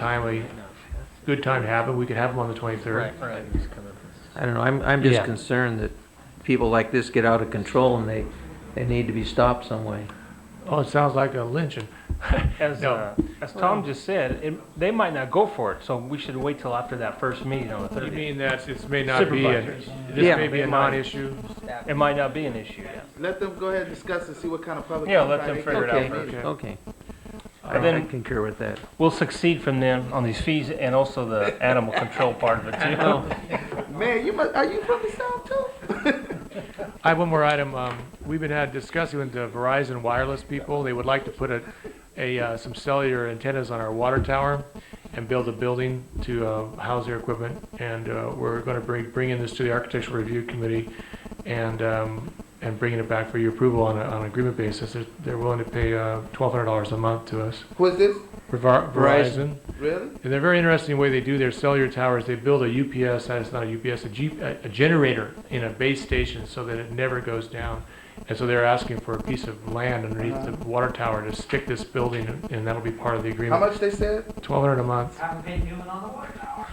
good time to have it, we could have him on the 23rd. Right. I don't know, I'm just Yeah. concerned that people like this get out of control and they need to be stopped some way. Oh, it sounds like a lynching. As Tom just said, they might not go for it, so we should wait till after that first meeting on the You 30th. mean that it may not be Supervisors. Yeah. may be a non-issue? It might not be an issue. Yeah. Let them go ahead and discuss and see what kind of public. Yeah, let outcry them they figure it get. out Okay, first. okay. And then- I concur with that. We'll succeed from them on these fees and also the animal control part of it too. Man, are you from the South too? I have one more item. We've been discussing with the Verizon wireless people. They would like to put some cellular antennas on our water tower and build a building to house their equipment. And we're going to bring in this to the Architectural Review Committee and bringing it back for your approval on an agreement basis. They're willing to pay $1,200 a month to us. Who is this? Verizon. Really? And they're very interesting the way they do their cellular towers. They build a UPS, it's not a UPS, a generator in a base station so that it never goes down. And so they're asking for a piece of land underneath the water tower to stick this building, and that'll be part of the How agreement. much they said? $1,200 a month. Haven't paid Newman on the water tower.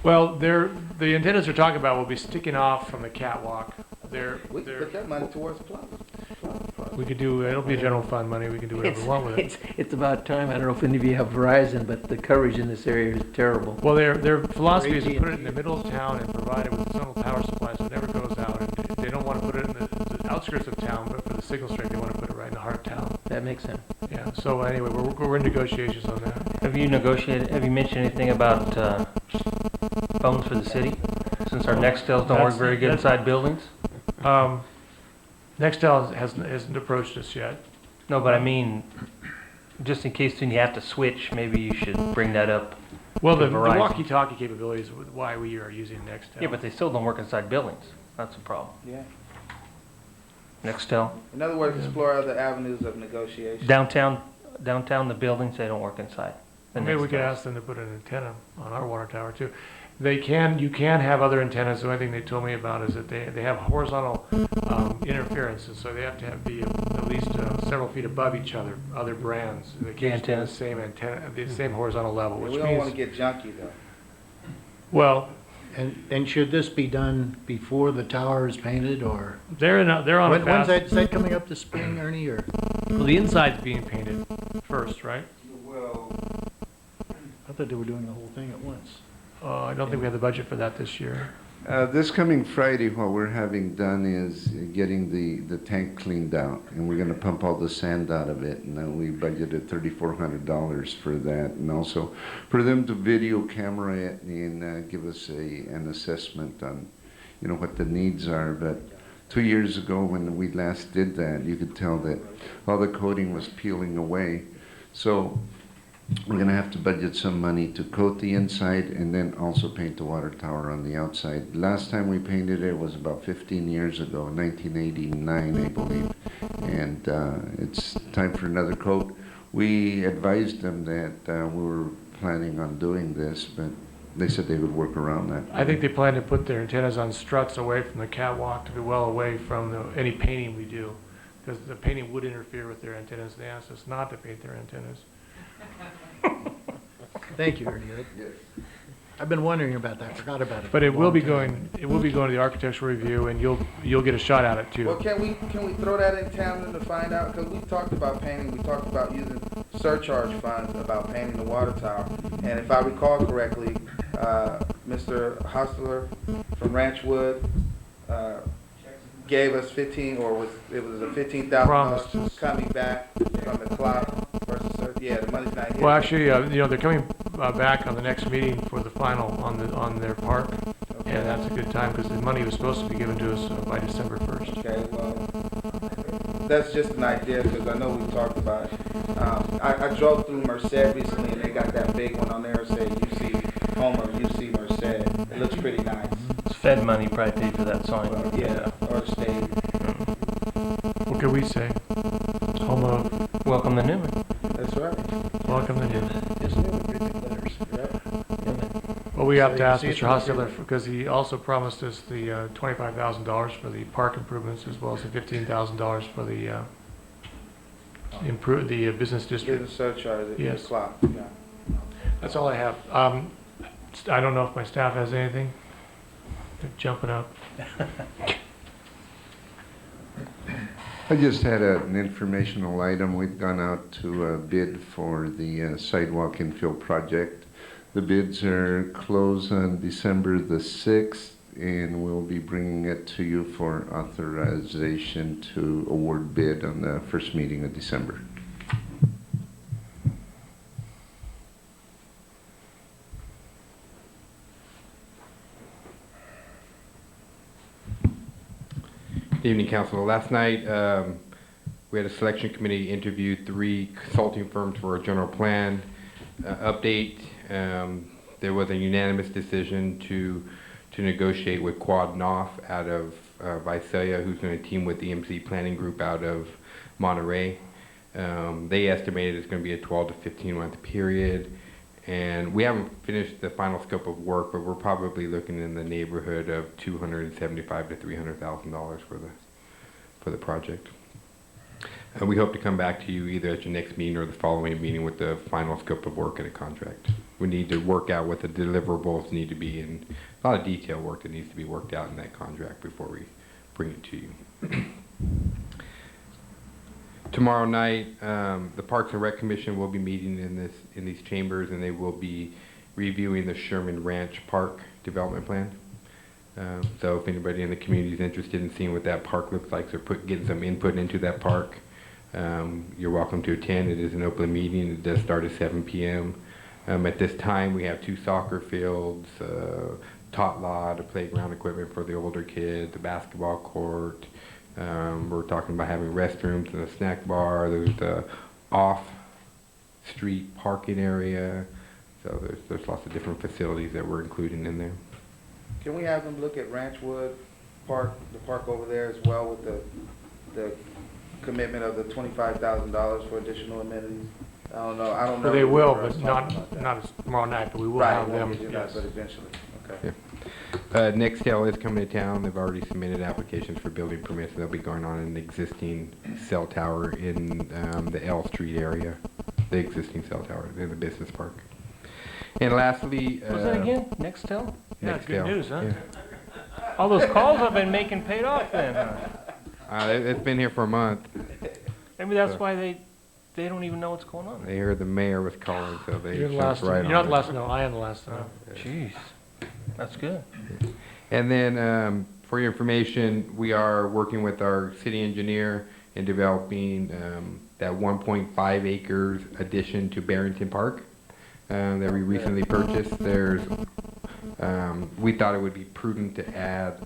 Well, the antennas they're talking about will be sticking off from the catwalk. We can put that money towards the plot. We could do, it'll be general fund money, we can do whatever we want with it. It's about time. I don't know if any of you have Verizon, but the coverage in this area is terrible. Well, their philosophy is to put it in the middle of town and provide it with some power supply so it never goes out. And they don't want to put it in the outskirts of town, but for the signal strength, they want to put it right in the heart of town. That makes sense. Yeah, so anyway, we're in negotiations on that. Have you mentioned anything about phones for the city? Since our Nextels don't work very good inside buildings? Nextel hasn't approached us yet. No, but I mean, just in case when you have to switch, maybe you should bring that up. Well, to the Verizon. walkie-talkie capabilities is why we are using Nextel. Yeah, but they still don't work inside buildings. That's the problem. Yeah. Nextel. In other words, explore other avenues of negotiation. Downtown, the buildings, they don't work inside. The Maybe we could Nextels. ask them to put an antenna on our water tower too. You can have other antennas. The only thing they told me about is that they have horizontal interference, and so they have to be at least several feet above each other, other brands. They can't stand the same antenna, the same horizontal level, Yeah, which we don't means, want to get junky though. well, And should this be done before the tower is painted, or? they're on a When's fast. that, is that coming up this spring, Ernie, or? Well, the inside's being painted first, right? I thought they were doing the whole thing at once. I don't think we have the budget for that this year. This coming Friday, what we're having done is getting the tank cleaned out, and we're gonna pump all the sand out of it, and then we budgeted $3,400 for that, and also for them to video camera it and give us an assessment on, what the needs are. But 2 years ago, when we last did that, you could tell that all the coating was peeling away. So we're gonna have to budget some money to coat the inside and then also paint the water tower on the outside. Last time we painted it was about 15 years ago, 1989, I believe. And it's time for another coat. We advised them that we were planning on doing this, but they said they would work around that. I think they plan to put their antennas on struts away from the catwalk to be well away from any painting we do, because the painting would interfere with their antennas. They asked us not to paint their antennas. Thank you, Ernie. I've been wondering about that, forgot about it. But for a it will long be time. going to the architectural review, and you'll get a shot at it Well, too. can we throw that in tandem to find out? Because we talked about painting, we talked about using surcharge funds about painting the water tower. And if I recall correctly, Mr. Hostler from Ranchwood gave us it was a $15,000 Promised us. coming back from the clock versus the money's not here. Well, actually, they're coming back on the next meeting for the final on their part, and that's a good time because the money was supposed to be given to us by December 1st. Okay, well, that's just an idea because I know we talked about it. I drove through Merced recently and they got that big one on there saying UC Homer, UC Merced. It looks pretty nice. It's Fed money probably paid for that sign. Well, yeah, or state. What could we say? Home of Welcome to Newman. That's right. welcome to Newman. It's new with pretty big letters. Well, we have So to you ask see it Mr. from Hostler here. because he also promised us the $25,000 for the park improvements as well as the $15,000 for the business district. Business surcharge at the Yes. clock. Yeah. That's all I have. I don't know if my staff has anything. They're jumping up. I just had an informational item. We've gone out to bid for the sidewalk infill project. The bids are closed on December the 6th, and we'll be bringing it to you for authorization to award bid on the first meeting of December. Good evening, Council. Last night, we had a selection committee interview 3 consulting firms for a general plan update. There was a unanimous decision to negotiate with Quad Noff out of Visalia, who's going to team with the MC Planning Group out of Monterey. They estimated it's going to be a 12 to 15 month period. And we haven't finished the final scope of work, but we're probably looking in the neighborhood of $275,000 to $300,000 for the project. And we hope to come back to you either at your next meeting or the following meeting with the final scope of work and a contract. We need to work out what the deliverables need to be, and a lot of detail work that needs to be worked out in that contract before we bring it to you. Tomorrow night, the Parks and Rec Commission will be meeting in these chambers, and they will be reviewing the Sherman Ranch Park Development Plan. So if anybody in the community is interested in seeing what that park looks like, or getting some input into that park, you're welcome to attend. It is an open meeting. It does start at 7 p.m. At this time, we have 2 soccer fields, tot lot, a playground equipment for the older kids, a basketball court. We're talking about having restrooms and a snack bar. There's a off-street parking area. So there's lots of different facilities that we're including in there. Can we have them look at Ranchwood Park, the park over there as well, with the commitment of the $25,000 for additional amenities? I don't know. Well, they will, but not tomorrow night, but we will have them. Right, Yes. but eventually, okay. Yeah. Nextel is coming to town. They've already submitted applications for building permits. They'll be going on an existing cell tower in the L Street area, the existing cell tower in the business park. And lastly, What's that again? Nextel? Yeah, it's good Nextel. news, huh? Yeah. All those calls I've been making paid off then, huh? It's been here for a month. Maybe that's why they don't even know what's going on. They heard the mayor was calling, so they You're the jumped last, right you're not on the it. last, no, I am the last time. Jeez, that's good. And then, for your information, we are working with our city engineer in developing that 1.5 acres addition to Barrington Park that we recently purchased. We thought it would be prudent to add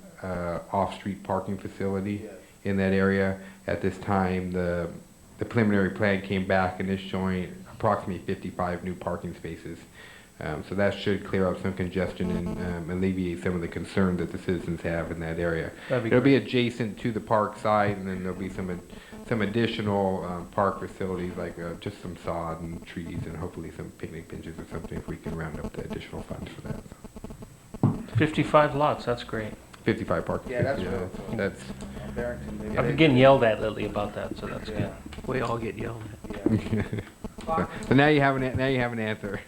off-street parking facility in that area. At this time, the preliminary plan came back and is showing approximately 55 new parking spaces. So that should clear up some congestion and alleviate some of the concerns that the citizens have in that area. It'll be adjacent to the park site, and then there'll be some additional park facilities like just some sod and trees, and hopefully some picnic benches or something if we can round up the additional funds for that. 55 lots, that's great. 55 parking Yeah, that's spaces. real. That's On Barrington, maybe I've they- been getting yelled at lately about that, so that's good. We all get yelled at. Yeah. so now you have an answer.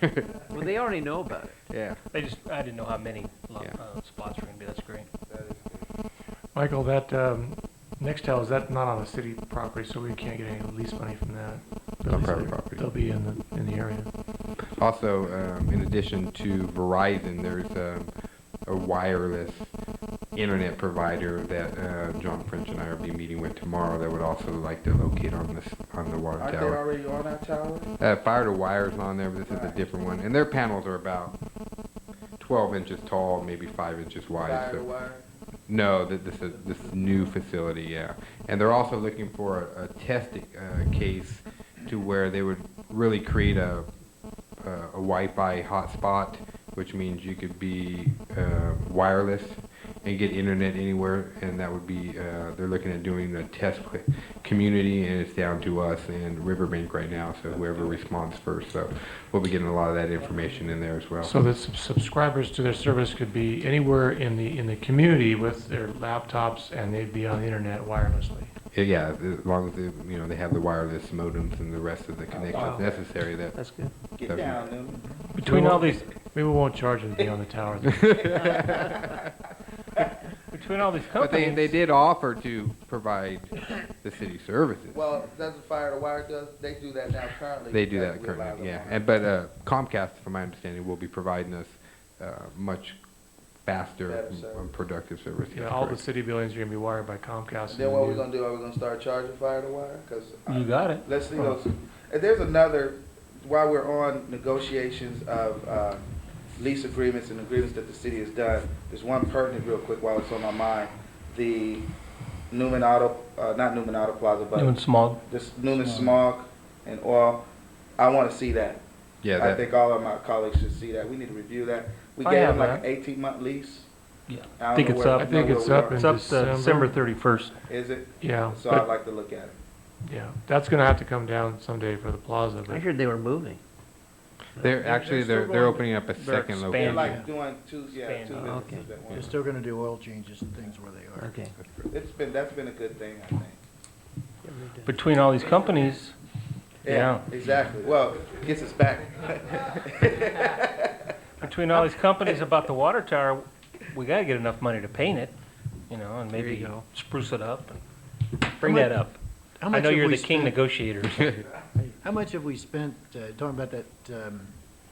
Well, they already know about it. Yeah. I didn't know how many Yeah. spots were gonna be, that's great. Michael, that Nextel, is that not on a city property, so we can't get any lease money from that? On private property. They'll be in the area. Also, in addition to Verizon, there's a wireless internet provider that John French and I will be meeting with tomorrow that would also like to locate on the water Aren't they tower. already on our tower? Fire to Wire's on there, but this is a different one. And their panels are about 12 inches tall, maybe 5 inches wide. Fire so- to wire? No, this new facility, yeah. And they're also looking for a test case to where they would really create a Wi-Fi hotspot, which means you could be wireless and get internet anywhere, and that would be, they're looking at doing a test community, and it's down to us and Riverbank right now, so whoever responds first. So we'll be getting a lot of that information in there as well. So that subscribers to their service could be anywhere in the community with their laptops, and they'd be on the internet wirelessly. Yeah, as long as they have the wireless modems and the rest of the connections necessary. That's good. Get down, Newman. Between all these, Maybe we won't charge them to be on the tower. between all these But companies. they did offer to provide the city services. Well, doesn't Fire to Wire they do that now currently? They do because that we allow currently, them yeah. on. But Comcast, from my understanding, will be providing us much faster Better and service. productive service. Yeah, That's all the correct. city buildings are gonna be wired by Comcast. Then and what the we new- gonna do? Are we gonna start charging Fire to Wire? Because You got it. let's see those. And there's another. While we're on negotiations of lease agreements and agreements that the city has done, there's one pertinent real quick while it's on my mind. The Newman Auto, not Newman Auto Plaza, but Doing small. this Newman Smog and Oil. I want to see that. Yeah, I that, think all of my colleagues should see that. We need to review that. We I gave have them like that. an 18-month lease. Yeah. I don't Think know it's where- up. I think know where it's we up are. It's up December. December 31st. Is it? Yeah, So I'd but, like to look at it. yeah, that's gonna have to come down someday for the plaza, I but heard they were moving. they're actually still they're going- opening up a they're second They're expanding. location. like doing two Expanding. businesses Okay. at They're once. still gonna do oil changes and things where they are. Okay. That's been a good thing, I think. between all these companies, yeah, Exactly. Well, gets us back. between all these companies about the water tower, we gotta get enough money to paint it, you know, and maybe spruce it up. And bring that up. How I much know have you're we the king spent- negotiators. How much have we spent, talking about that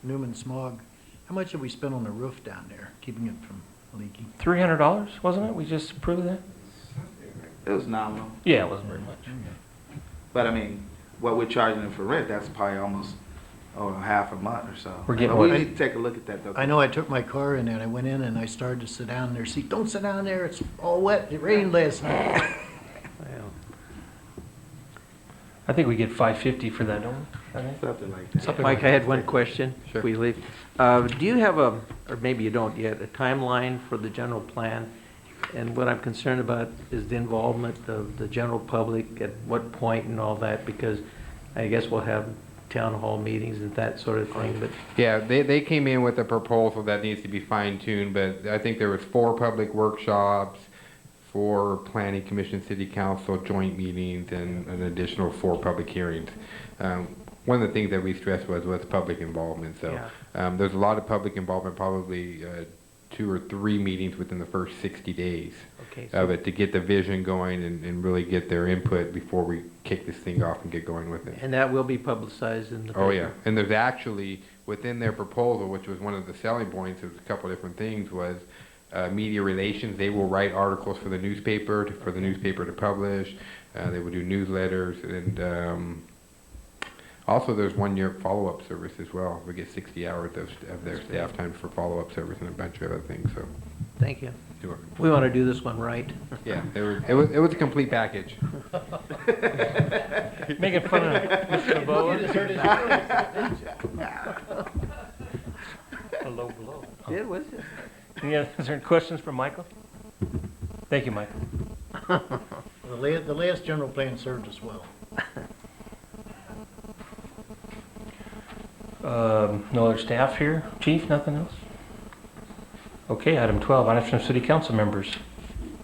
Newman smog, how much have we spent on the roof down there, keeping it from leaking? $300, wasn't it? We just approved that? It was nominal. Yeah, it wasn't very much. But I mean, what we're charging them for rent, that's probably almost, half a month or so. We're getting But we what? need to take a look at that though. I know I took my car in there and I went in and I started to sit down there. See, don't sit down there, it's all wet, it rained last night. I think we get $550 for that, don't we? I think. Something like that. Mike, I had one question Sure. before you leave. Do you have a, or maybe you don't yet, a timeline for the general plan? And what I'm concerned about is the involvement of the general public, at what point and all that, because I guess we'll have town hall meetings and that sort of thing, but Yeah, they came in with a proposal that needs to be fine-tuned, but I think there was 4 public workshops, 4 planning commission, city council joint meetings, and an additional 4 public hearings. One of the things that we stressed was public involvement, so there's a lot of public involvement, probably 2 or 3 meetings within the first 60 days okay. of it to get the vision going and really get their input before we kick this thing off and get going with it. And that will be publicized in the paper? Oh, yeah. And there's actually, within their proposal, which was one of the selling points, there's a couple of different things, was media relations. They will write articles for the newspaper, to publish. They will do newsletters. And also, there's 1-year follow-up service as well. We get 60 hours of their staff time for follow-up service and a bunch of other things, so. Thank you. Sure. We want to do this one right. Yeah, it was a complete package. Making fun of Mr. Boa. A low blow. Yeah, was it? Is there any questions for Michael? Thank you, Michael. The last general plan served us well. No other staff here? Chief, nothing else? Okay, item 12, items from city council members.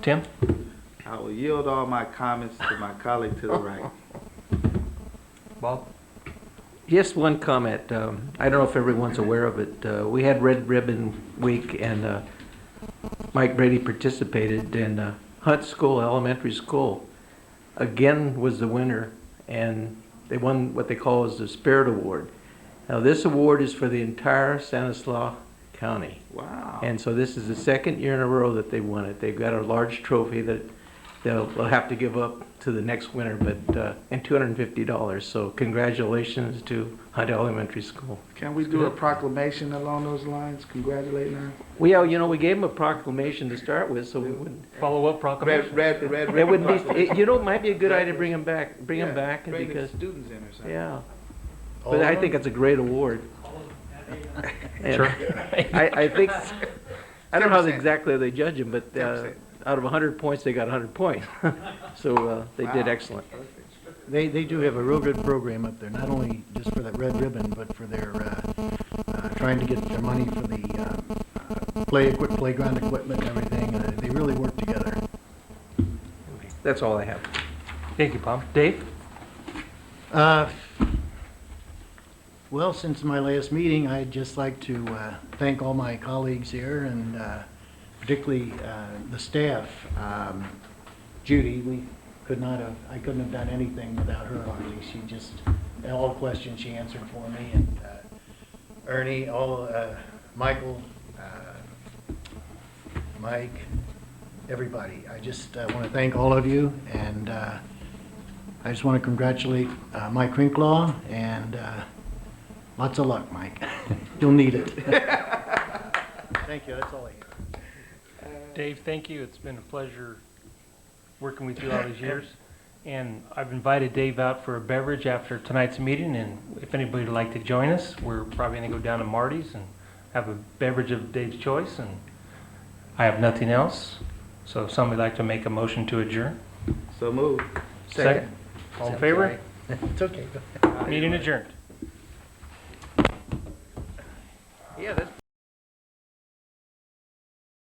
Tim? I will yield all my comments to my colleague to the right. Bob? Just one comment. I don't know if everyone's aware of it. We had Red Ribbon Week, and Mike Brady participated, and Hunt School, elementary school, again was the winner, and they won what they call as the Spirit Award. Now, this award is for the entire Stanislaus County. Wow. And so this is the 2nd year in a row that they won it. They've got a large trophy that they'll have to give up to the next winner, but and $250. So congratulations to Hunt Elementary School. Can we do a proclamation along those lines, congratulating her? We gave them a proclamation to start with, so we wouldn't. Follow-up proclamation? Red It would be, it might be a good idea to bring them back, and bring because, the students in or something. yeah. But I think it's a great award. And Sure. I think, I don't know how 10%. exactly they judge them, but 10%. out of 100 points, they got 100 points. So they did Wow. excellent. They do have a real good program up there, not only just for that red ribbon, but for their, trying to get their money for the playground equipment and everything. They really work together. That's all I have. Thank you, Bob. Dave? Well, since my last meeting, I'd just like to thank all my colleagues here, and particularly the staff. Judy, I couldn't have done anything without her hardly. She just, all the questions she answered for me, and Ernie, Michael, Mike, everybody. I just want to thank all of you, and I just want to congratulate Mike Crinklaw, and lots of luck, Mike. You'll need it. Thank you, that's all I have. Dave, thank you. It's been a pleasure working with you all these years. And I've invited Dave out for a beverage after tonight's meeting, and if anybody would like to join us, we're probably going to go down to Marty's and have a beverage of Dave's choice, and I have nothing else. So if somebody would like to make a motion to adjourn. So move. Second. All in favor? It's okay. Meeting adjourned. Yeah, that's